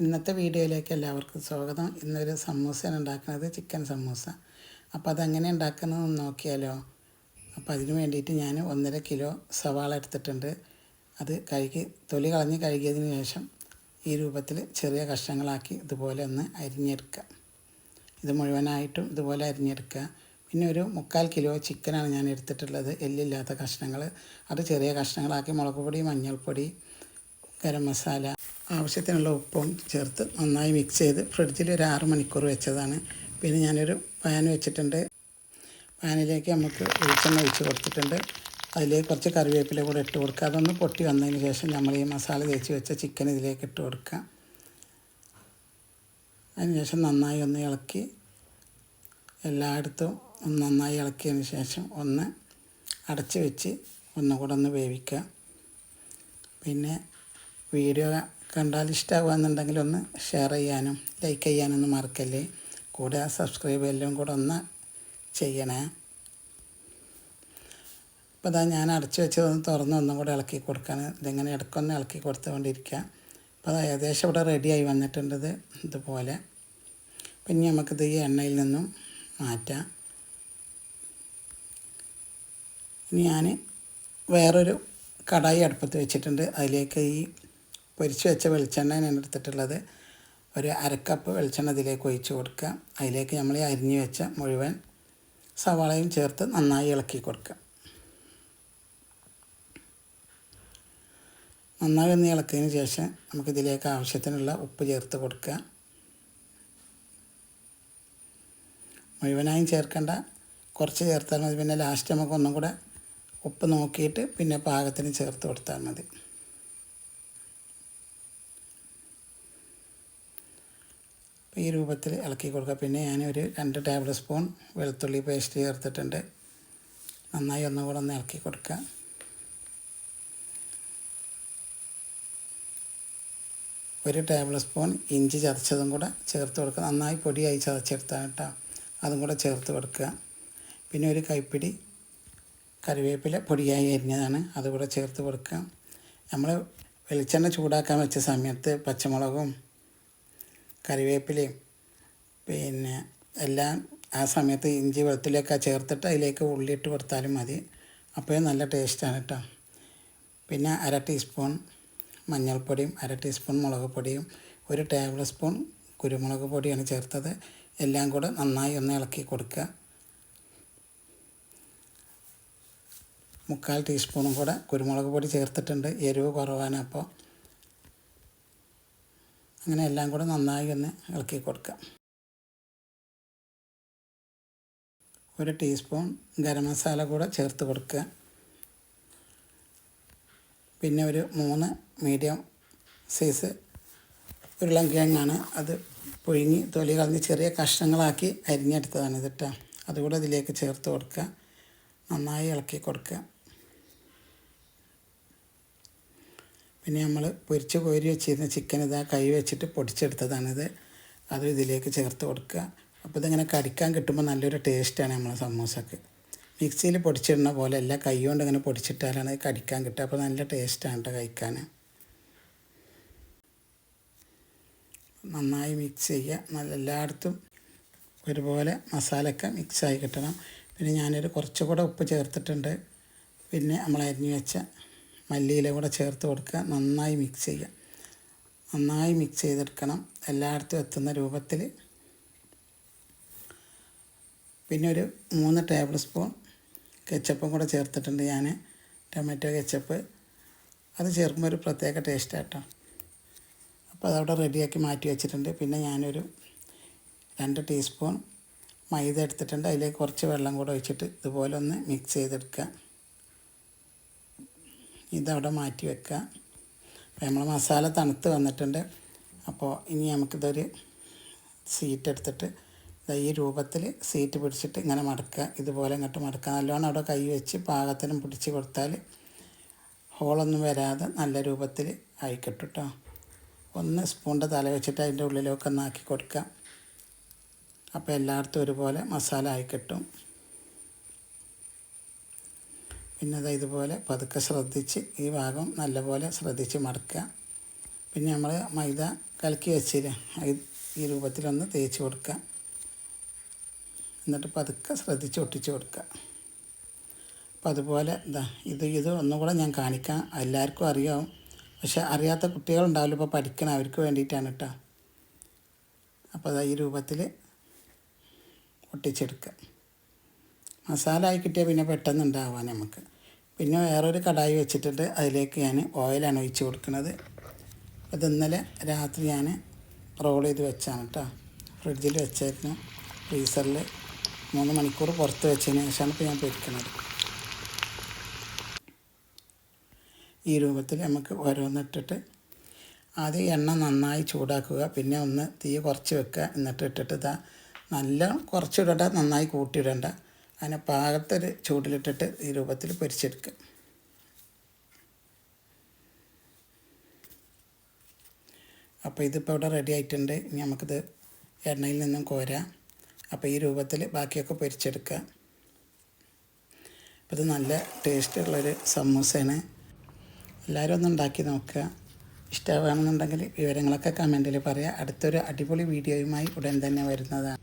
ഇന്നത്തെ വീഡിയോയിലേക്ക് എല്ലാവർക്കും സ്വാഗതം. ഇന്നൊരു സമൂസയാണ് ഉണ്ടാക്കുന്നത്, ചിക്കൻ സമൂസ. അപ്പോൾ അതെങ്ങനെ ഉണ്ടാക്കുന്നതെന്ന് നോക്കിയാലോ. അപ്പോൾ അതിന് വേണ്ടിയിട്ട് ഞാൻ 1.5 കിലോ സവാള എടുത്തിട്ടുണ്ട്. അത് തൊലി കളഞ്ഞ് കഴുകിയതിന് ശേഷം ഈ രൂപത്തിൽ ചെറിയ കഷ്ണങ്ങളാക്കി ഇതുപോലെ ഒന്ന് അരിഞ്ഞെടുക്കുക. ഇത് മുഴുവനായിട്ടും ഇതുപോലെ അരിഞ്ഞെടുക്കുക. പിന്നെ ഒരു 3/4 കിലോ ചിക്കനാണ് ഞാൻ എടുത്തിട്ടുള്ളത്, എല്ലില്ലാത്ത കഷ്ണങ്ങൾ. അത് ചെറിയ കഷ്ണങ്ങളാക്കി മുളക് പൊടി, മഞ്ഞൾപ്പൊടി, ഗരം മസാല, ആവശ്യത്തിനുള്ള ഉപ്പും ചേർത്ത് നന്നായി മിക്സ് ചെയ്ത് ഫ്രിഡ്ജിൽ ഒരു 6 മണിക്കൂർ വെച്ചതാണ്. പിന്നെ ഞാനൊരു പാൻ വെച്ചിട്ടുണ്ട്. പാനിലേക്ക് നമുക്ക് വെളിച്ചെണ്ണ ഒഴിച്ച് കൊടുത്തിട്ടുണ്ട്. അതിലേക്ക് കുറച്ച് കറിവേപ്പില കൂടെ ഇട്ട് കൊടുക്കുക. അതൊന്ന് പൊട്ടി വന്നതിന് ശേഷം നമ്മൾ ഈ മസാല തേച്ച് വെച്ച ചിക്കൻ ഇതിലേക്ക് ഇട്ട് കൊടുക്കുക. അതിനുശേഷം നന്നായി ഒന്ന് ഇളക്കി എല്ലായിടത്തും നന്നായി ഇളക്കിയതിന് ശേഷം ഒന്ന് അടച്ച് വെച്ച് ഒന്നുകൂടെ ഒന്ന് വേവിക്കുക. പിന്നെ വീഡിയോ കണ്ടാൽ ഇഷ്ടമാകുകയെന്നുണ്ടെങ്കിൽ ഒന്ന് ഷെയർ ചെയ്യാനും ലൈക്ക് ചെയ്യാനൊന്നും മറക്കല്ലേ. കൂടെ സബ്സ്ക്രൈബ് എല്ലാം കൂടെ ഒന്ന് ചെയ്യണേ. അപ്പോൾ അതാ ഞാൻ അടച്ച് വെച്ചതൊന്ന് തുറന്ന് ഒന്നും കൂടെ ഇളക്കി കൊടുക്കാൻ. ഇതിങ്ങനെ ഇടയ്ക്കൊന്ന് ഇളക്കി കൊടുത്തുകൊണ്ടിരിക്കുക. അപ്പോൾ അത് ഏകദേശം ഇവിടെ റെഡിയായി വന്നിട്ടുണ്ട് ഇതുപോലെ. പിന്നെ നമുക്കിത് ഈ എണ്ണയിൽ നിന്നും മാറ്റാം. ഇനി ഞാൻ വേറൊരു കടായി അടുപ്പത്ത് വെച്ചിട്ടുണ്ട്. അതിലേക്ക് ഈ പൊരിച്ച് വെച്ച വെളിച്ചെണ്ണയാണ് എടുത്തിട്ടുള്ളത്. ഒരു 1/2 കപ്പ് വെളിച്ചെണ്ണ ഇതിലേക്ക് ഒഴിച്ച് കൊടുക്കുക. അതിലേക്ക് നമ്മൾ അരിഞ്ഞ് വെച്ച മുഴുവൻ സവാളയും ചേർത്ത് നന്നായി ഇളക്കി കൊടുക്കുക. നന്നായി ഒന്ന് ഇളക്കിയതിന് ശേഷം നമുക്കിതിലേക്ക് ആവശ്യത്തിനുള്ള ഉപ്പ് ചേർത്ത് കൊടുക്കുക. മുഴുവനായും ചേർക്കേണ്ട, കുറച്ച് ചേർത്താൽ മതി. പിന്നെ ലാസ്റ്റ് നമുക്ക് ഒന്നും കൂടെ ഉപ്പ് നോക്കിയിട്ട് പിന്നെ പാകത്തിന് ചേർത്ത് കൊടുത്താൽ മതി. ഈ രൂപത്തിൽ ഇളക്കി കൊടുക്കുക. പിന്നെ ഞാനൊരു 2 ടേബിൾ സ്പൂൺ വെളുത്തുള്ളി പേസ്റ്റ് ചേർത്തിട്ടുണ്ട്. നന്നായി ഒന്നുകൂടെ ഒന്ന് ഇളക്കി കൊടുക്കുക. ഒരു ടേബിൾ സ്പൂൺ ഇഞ്ചി ചതച്ചതും കൂടെ ചേർത്ത് കൊടുക്കുക. നന്നായി പൊടിയായി ചതച്ചെടുത്താൽ കേട്ടോ, അതും കൂടെ ചേർത്ത് കൊടുക്കുക. പിന്നെ ഒരു കൈപ്പിടി കറിവേപ്പില പൊടിയായി അരിഞ്ഞതാണ്, അതുകൂടെ ചേർത്ത് കൊടുക്കുക. നമ്മൾ വെളിച്ചെണ്ണ ചൂടാക്കാൻ വെച്ച സമയത്ത് പച്ചമുളകും കറിവേപ്പിലയും പിന്നെ എല്ലാം ആ സമയത്ത് ഇഞ്ചി വെളുത്തുള്ളിയൊക്കെ ചേർത്തിട്ട് അതിലേക്ക് ഉള്ളിയിട്ട് കൊടുത്താലും മതി. അപ്പോൾ നല്ല ടേസ്റ്റാണ് കേട്ടോ. പിന്നെ 1/2 ടീസ്പൂൺ മഞ്ഞൾപ്പൊടിയും 1/2 ടീസ്പൂൺ മുളക് പൊടിയും 1 ടേബിൾ സ്പൂൺ കുരുമുളക് പൊടിയാണ് ചേർത്തത്. എല്ലാം കൂടെ നന്നായി ഒന്ന് ഇളക്കി കൊടുക്കുക. 3/4 ടീസ്പൂണും കൂടെ കുരുമുളക് പൊടി ചേർത്തിട്ടുണ്ട്, എരിവ് കുറവാണ്. അപ്പോൾ അങ്ങനെ എല്ലാം കൂടെ നന്നായി ഒന്ന് ഇളക്കി കൊടുക്കുക. 1 ടീസ്പൂൺ ഗരം മസാല കൂടെ ചേർത്ത് കൊടുക്കുക. പിന്നെ ഒരു 3 മീഡിയം സൈസ് ഉരുളൻകിഴങ്ങാണ്, അത് പുഴുങ്ങി തൊലി കളഞ്ഞ് ചെറിയ കഷ്ണങ്ങളാക്കി അരിഞ്ഞെടുത്തതാണ് ഇത് കേട്ടോ. അതുകൂടെ ഇതിലേക്ക് ചേർത്ത് കൊടുക്കുക. നന്നായി ഇളക്കി കൊടുക്കുക. പിന്നെ നമ്മൾ പൊരിച്ച് കോരി വെച്ചിരുന്ന ചിക്കൻ ഇതാ കൈ വെച്ചിട്ട് പൊടിച്ചെടുത്തതാണിത്, അതും ഇതിലേക്ക് ചേർത്ത് കൊടുക്കുക. അപ്പോൾ ഇതിങ്ങനെ കടിക്കാൻ കിട്ടുമ്പോൾ നല്ലൊരു ടേസ്റ്റാണ് നമ്മളെ സമൂസക്ക്. മിക്സിയിൽ പൊടിച്ചിടുന്ന പോലെ അല്ല, കൈ കൊണ്ട് ഇങ്ങനെ പൊടിച്ചിട്ടാലാണ് കടിക്കാൻ കിട്ടുക. അപ്പോൾ നല്ല ടേസ്റ്റാണ് കേട്ടോ കഴിക്കാൻ. നന്നായി മിക്സ് ചെയ്യുക. നല്ല എല്ലായിടത്തും ഒരുപോലെ മസാലയൊക്കെ മിക്സായി കിട്ടണം. പിന്നെ ഞാനൊരു കുറച്ചുകൂടെ ഉപ്പ് ചേർത്തിട്ടുണ്ട്. പിന്നെ നമ്മൾ അരിഞ്ഞ് വെച്ച മല്ലിയില കൂടെ ചേർത്ത് കൊടുക്കുക. നന്നായി മിക്സ് ചെയ്യുക. നന്നായി മിക്സ് ചെയ്തെടുക്കണം എല്ലായിടത്തും എത്തുന്ന രൂപത്തിൽ. പിന്നെ ഒരു 3 ടേബിൾ സ്പൂൺ കെച്ചപ്പും കൂടെ ചേർത്തിട്ടുണ്ട് ഞാൻ, ടൊമാറ്റോ കെച്ചപ്പ്. അത് ചേർക്കുമ്പോൾ ഒരു പ്രത്യേക ടേസ്റ്റാണ് കേട്ടോ. അപ്പോൾ അതവിടെ റെഡിയാക്കി മാറ്റി വെച്ചിട്ടുണ്ട്. പിന്നെ ഞാനൊരു 2 ടീസ്പൂൺ മൈദ എടുത്തിട്ടുണ്ട്. അതിലേക്ക് കുറച്ച് വെള്ളം കൂടെ ഒഴിച്ചിട്ട് ഇതുപോലെ ഒന്ന് മിക്സ് ചെയ്തെടുക്കുക. ഇതവിടെ മാറ്റി വെക്കുക. അപ്പോൾ നമ്മൾ മസാല തണുത്ത് വന്നിട്ടുണ്ട്. അപ്പോൾ ഇനി നമുക്കിതൊരു സീറ്റ് എടുത്തിട്ട് ഈ രൂപത്തിൽ സീറ്റ് പിടിച്ചിട്ട് ഇങ്ങനെ മടക്കുക. ഇതുപോലെ ഇങ്ങോട്ട് മടക്കുക. നല്ലോണം അവിടെ കൈ വെച്ച് പാകത്തിനും പിടിച്ച് കൊടുത്താൽ ഹോളൊന്നും വരാതെ നല്ല രൂപത്തിൽ ആയിക്കിട്ടും കേട്ടോ. 1 സ്പൂണിൻ്റെ തല വെച്ചിട്ട് അതിൻ്റെ ഉള്ളിലൊക്കെ ഒന്ന് ആക്കി കൊടുക്കുക. അപ്പോൾ എല്ലായിടത്തും ഒരുപോലെ മസാല ആയി കിട്ടും. പിന്നെ അത് ഇതുപോലെ പതുക്കെ ശ്രദ്ധിച്ച് ഈ ഭാഗം നല്ലപോലെ ശ്രദ്ധിച്ച് മടക്കുക. പിന്നെ നമ്മൾ മൈദ കലക്കി വെച്ചില്ല ഈ രൂപത്തിലൊന്ന് തേച്ച് കൊടുക്കുക. എന്നിട്ട് പതുക്കെ ശ്രദ്ധിച്ച് ഒട്ടിച്ച് കൊടുക്കുക. അപ്പോൾ അതുപോലെ ഇത് ഒന്നുകൂടെ ഞാൻ കാണിക്കാം. എല്ലാവർക്കും അറിയാവും, പക്ഷെ അറിയാത്ത കുട്ടികളുണ്ടാവില്ല, ഇപ്പോൾ പഠിക്കണം, അവർക്ക് വേണ്ടിയിട്ടാണ് കേട്ടോ. അപ്പോൾ ഈ രൂപത്തിൽ ഒട്ടിച്ചെടുക്കുക. മസാല ആയി കിട്ടിയാൽ പിന്നെ പെട്ടെന്ന് ഉണ്ടാവാൻ നമുക്ക്. പിന്നെ വേറൊരു കടായി വെച്ചിട്ടുണ്ട്, അതിലേക്ക് ഞാൻ ഓയിലാണ് ഒഴിച്ച് കൊടുക്കുന്നത്. അത് ഇന്നലെ രാത്രി ഞാൻ റോൾ ചെയ്ത് വെച്ചാണ് കേട്ടോ. ഫ്രിഡ്ജിൽ വെച്ചായിരുന്നു, ഫ്രീസറിൽ 3 മണിക്കൂർ പുറത്ത് വെച്ചതിന് ശേഷമാണ് ഇപ്പോൾ ഞാൻ പൊരിക്കുന്നത്. ഈ രൂപത്തിൽ നമുക്ക് ഓരോന്നിട്ടിട്ട് ആദ്യം എണ്ണ നന്നായി ചൂടാക്കുക, പിന്നെ ഒന്ന് തീ കുറച്ച് വെക്കുക, എന്നിട്ട് ഇട്ടിട്ട് നല്ല കുറച്ചിടണ്ട, നന്നായി കൂട്ടിയിടണ്ട, അതിനെ പാകത്തൊരു ചൂടിലിട്ടിട്ട് ഈ രൂപത്തിൽ പൊരിച്ചെടുക്കുക. അപ്പോൾ ഇതിപ്പോൾ ഇവിടെ റെഡി ആയിട്ടുണ്ട്. ഇനി നമുക്കിത് എണ്ണയിൽ നിന്നും കോരാം. അപ്പോൾ ഈ രൂപത്തിൽ ബാക്കിയൊക്കെ പൊരിച്ചെടുക്കുക. അപ്പോൾ ഇത് നല്ല ടേസ്റ്റുള്ളൊരു സമൂസയാണ്. എല്ലാവരും ഒന്ന് ഉണ്ടാക്കി നോക്കുക. ഇഷ്ടമാണെന്നുണ്ടെങ്കിൽ വിവരങ്ങളൊക്കെ കമൻറ്റിൽ പറയുക. അടുത്തൊരു അടിപൊളി വീഡിയോയുമായി ഉടൻ തന്നെ വരുന്നതാണ്.